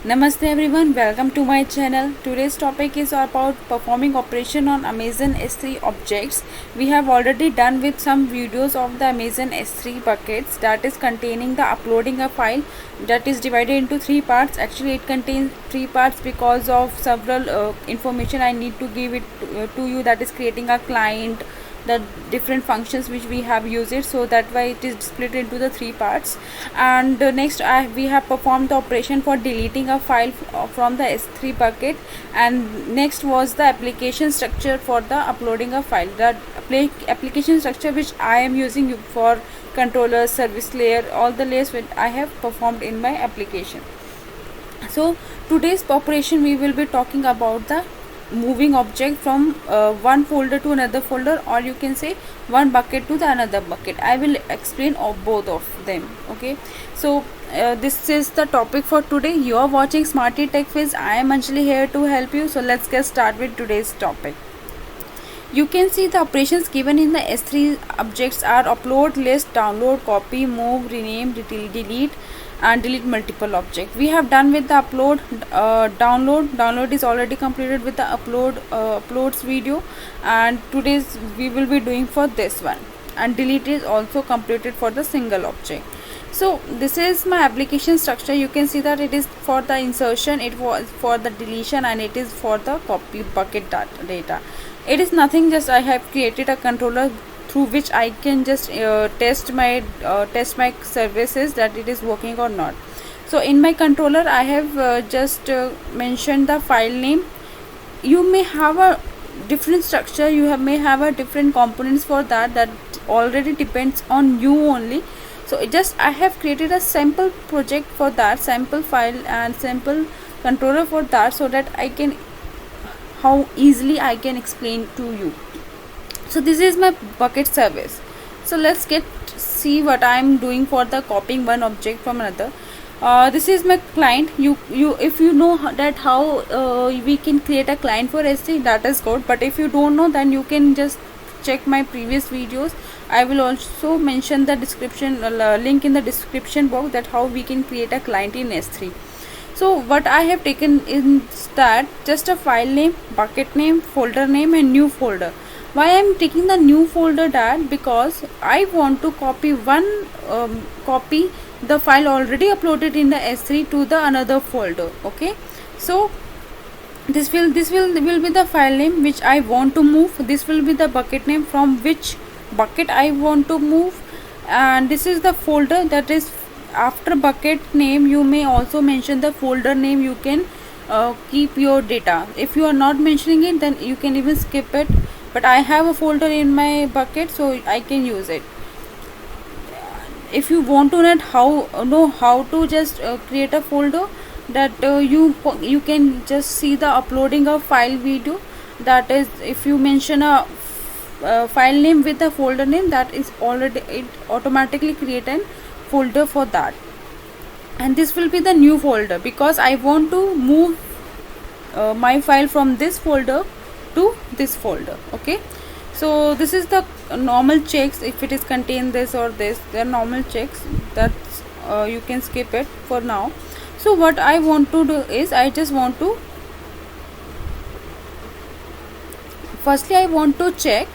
Namaste everyone, welcome to my channel. Today's topic is about performing operation on Amazon S3 objects. We have already done with some videos of the Amazon S3 buckets, that is containing the uploading a file that is divided into three parts. Actually it contains three parts because of several information I need to give it to you, that is creating a client, the different functions which we have used it, so that why it is split into the three parts. And next we have performed the operation for deleting a file from the S3 bucket, and next was the application structure for the uploading a file. The application structure which I am using for controller, service layer, all the layers which I have performed in my application. So today's operation we will be talking about the moving object from one folder to another folder, or you can say one bucket to the another bucket. I will explain of both of them. Okay, so this is the topic for today. You are watching Smarty Tech Fizz. I am Anjali here to help you. So let's get started with today's topic. You can see the operations given in the S3 objects are upload, list, download, copy, move, rename, delete and delete multiple objects. We have done with the upload. Download is already completed with the uploads video, and today's we will be doing for this one. And delete is also completed for the single object. So this is my application structure. You can see that it is for the insertion, it was for the deletion, and it is for the copy bucket data. It is nothing, just I have created a controller through which I can just test my services that it is working or not. So in my controller I have just mentioned the file name. You may have a different structure, may have a different components for that already depends on you only. So I have created a sample project for that, sample file and sample controller for that, so that I can how easily I can explain to you. So this is my bucket service. So let's see what I am doing for the copying one object from another. This is my client. If you know that how we can create a client for S3, that is good. But if you don't know, then you can just check my previous videos. I will also mention the description link in the description box, that how we can create a client in S3. So what I have taken is that just a file name, bucket name, folder name and new folder. Why I am taking the new folder? That because I want to copy copy the file already uploaded in the S3 to the another folder. Okay, so this will be the file name which I want to move. This will be the bucket name from which bucket I want to move, and this is the folder. That is, after bucket name you may also mention the folder name. You can keep your data. If you are not mentioning it, then you can even skip it, but I have a folder in my bucket, so I can use it. If you want to know how to just create a folder, that you can just see the uploading a file video. That is, if you mention a file name with the folder name, that is already, it automatically create a folder for that. And this will be the new folder, because I want to move my file from this folder to this folder. Okay, so this is the normal checks. If it is contain this or this, they are normal checks. That's you can skip it for now. So what I want to do is, I just want to firstly I want to check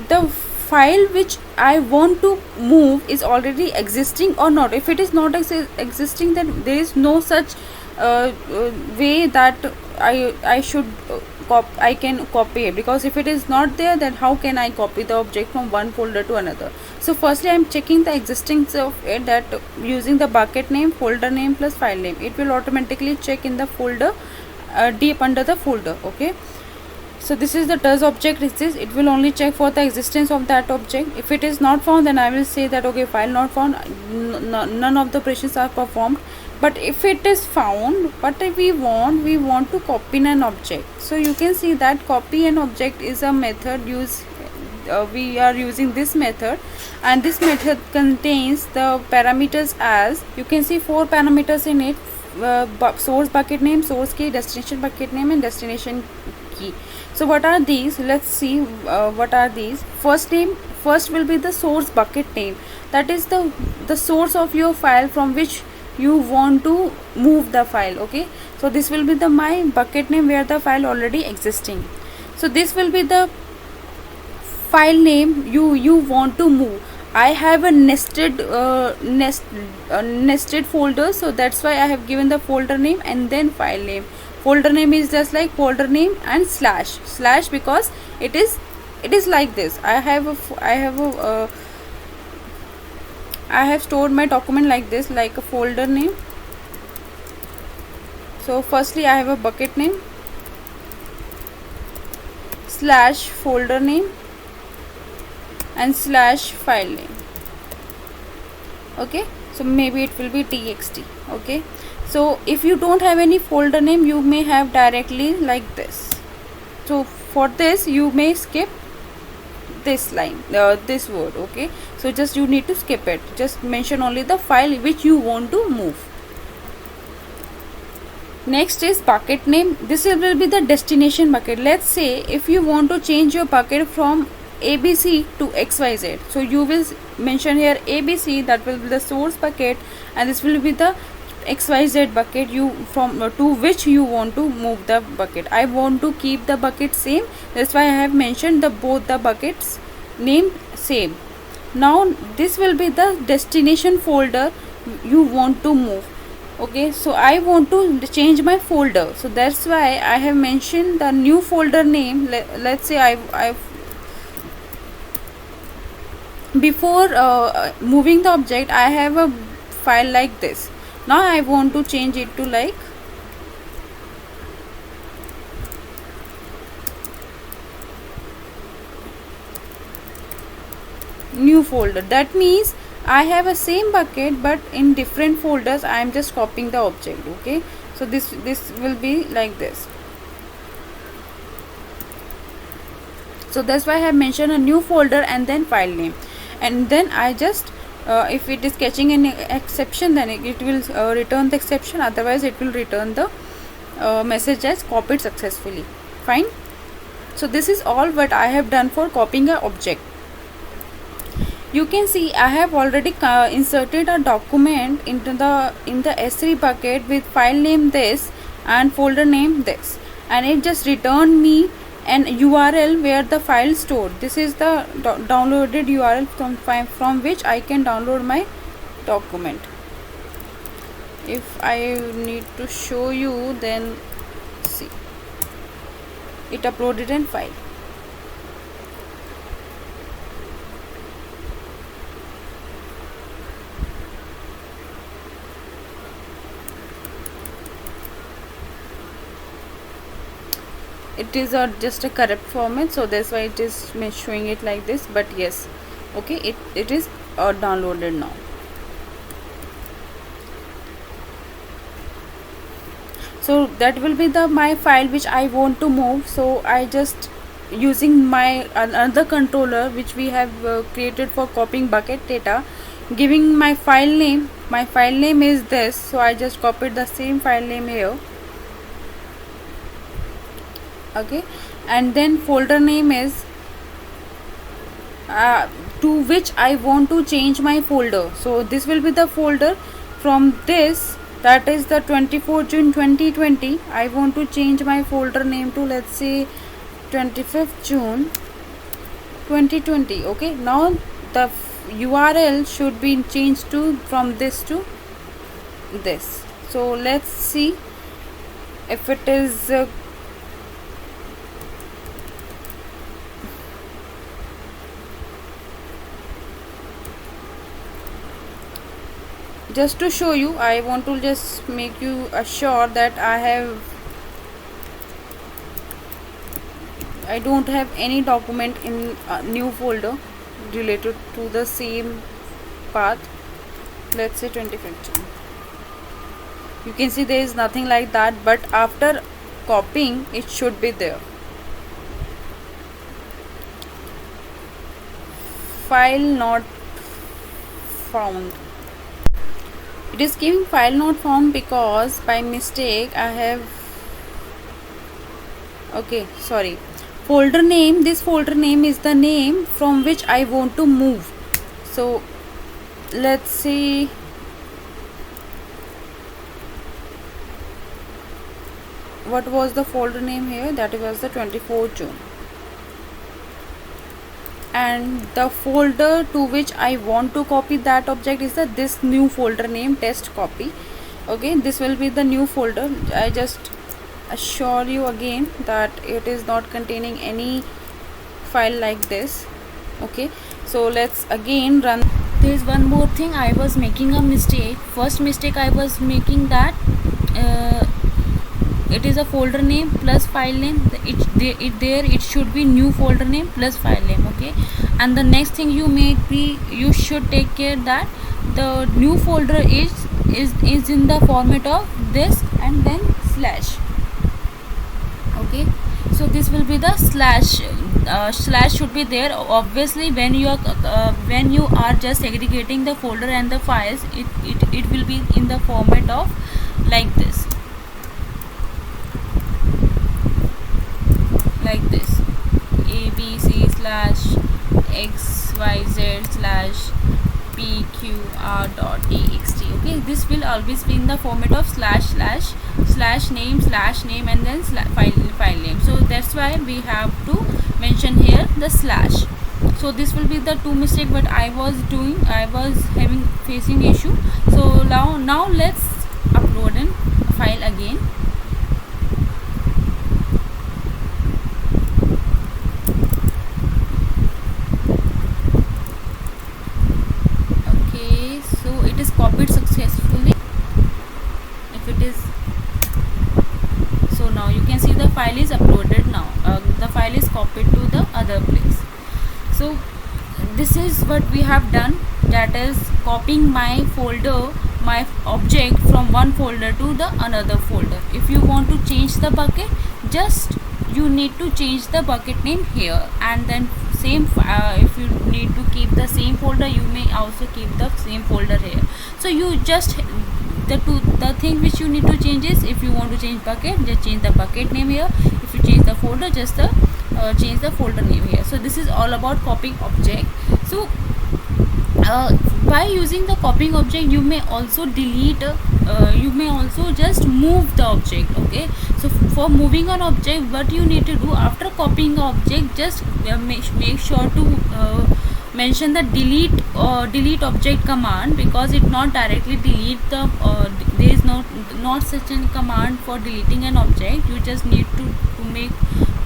the file which I want to move is already existing or not. If it is not existing, then there is no such way that I should I can copy it, because if it is not there, then how can I copy the object from one folder to another? So firstly I am checking the existence of it, that using the bucket name, folder name plus file name, it will automatically check in the folder deep under the folder. Okay, so this is the does object exists. It will only check for the existence of that object. If it is not found, then I will say that okay, file not found, none of the operations are performed. But if it is found, what we want to copy an object. So you can see that copy an object is a method we are using this method, and this method contains the parameters, as you can see 4 parameters in it: source bucket name, source key, destination bucket name and destination key. So what are these? Let's see what are these. First will be the source bucket name. That is the source of your file from which you want to move the file. Okay, So this will be the my bucket name where the file already existing. So this will be the file name you want to move. I have a nested folder, so that's why I have given the folder name and then file name. Folder name is just like folder name and slash because it is like this. I have stored my document like this, like a folder name. So firstly I have a bucket name slash folder name and slash file name. Okay, so maybe it will be txt. Okay, so if you don't have any folder name, you may have directly like this. So for this you may skip this line, this word. Okay, so just you need to skip it, just mention only the file which you want to move. Next is bucket name. This will be the destination bucket. Let's say if you want to change your bucket from ABC to XYZ, so you will mention here ABC, that will be the source bucket, and this will be the XYZ bucket you from to which you want to move the bucket. I want to keep the bucket same, that's why I have mentioned the both the buckets name same. Now this will be the destination folder you want to move. Okay, so I want to change my folder, so that's why I have mentioned the new folder name. Let's say I before moving the object, I have a file like this. Now I want to change it to like new folder. That means I have a same bucket but in different folders. I am just copying the object. Okay, so this will be like this. So that's why I have mentioned a new folder and then file name, and then I just if it is catching an exception, then it will return the exception, otherwise it will return the message as copied successfully. Fine. So this is all what I have done for copying an object. You can see I have already inserted a document into the S3 bucket with file name this and folder name this, and it just returned me an URL where the file stored. This is the downloaded URL from which I can download my document. If I need to show you, then see, it uploaded in file. It is just a correct format, so that's why it is showing it like this. But yes, okay, it is downloaded now. So that will be the my file which I want to move. So I just using my another controller which we have created for copying bucket data, giving my file name. My file name is this, so I just copied the same file name here. Okay, and then folder name is to which I want to change my folder. So this will be the folder from this, that is the 24 June 2020. I want to change my folder name to, let's say, 25th June 2020. Okay, now the URL should be changed to from this to this. So let's see if it is just to show you. I want to just make you assure that I don't have any document in a new folder related to the same path. Let's say 2015. You can see there is nothing like that, but after copying it should be there. File not found. It is giving file not found because by mistake I have, okay, sorry, folder name. This folder name is the name from which I want to move. So let's see, what was the folder name here? That was the 24th June. And the folder to which I want to copy that object is this new folder name, test copy. Okay, this will be the new folder. I just assure you again that it is not containing any file like this. Okay, so let's again run. There is one more thing, I was making a mistake. First mistake I was making, that it is a folder name plus file name. It should be new folder name plus file name. Okay, and the next thing you should take care that the new folder is in the format of this and then slash. Okay, so this will be the slash. Slash should be there. Obviously, when you are just segregating the folder and the files, it will be in the format of like this, abc slash xyz slash pqr.txt. okay, this will always be in the format of slash name and then file name. So that's why we have to mention here the slash. So this will be the two mistake what I was doing. I was facing issue. So now let's upload a file again. Okay, so it is copied successfully. If it is, so now you can see the file is uploaded. Now the file is copied to the other place. So this is what we have done, that is copying my object from one folder to the another folder. If you want to change the bucket, just you need to change the bucket name here, and then same if you need to keep the same folder, you may also keep the same folder here. So you just the thing which you need to change is, if you want to change bucket, just change the bucket name here. If you change the folder, just change the folder name here. So this is all about copying object. So by using the copying object, you may also delete, you may also just move the object. Okay, so for moving an object, what you need to do after copying the object, just make sure to mention the delete object command, because it not directly delete the there is not such a command for deleting an object. You just need to make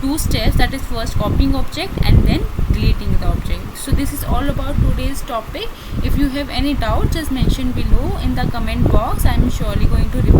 two steps, that is first copying object and then deleting the object. So this is all about today's topic. If you have any doubt, just mention below in the comment box. I am surely going to reply.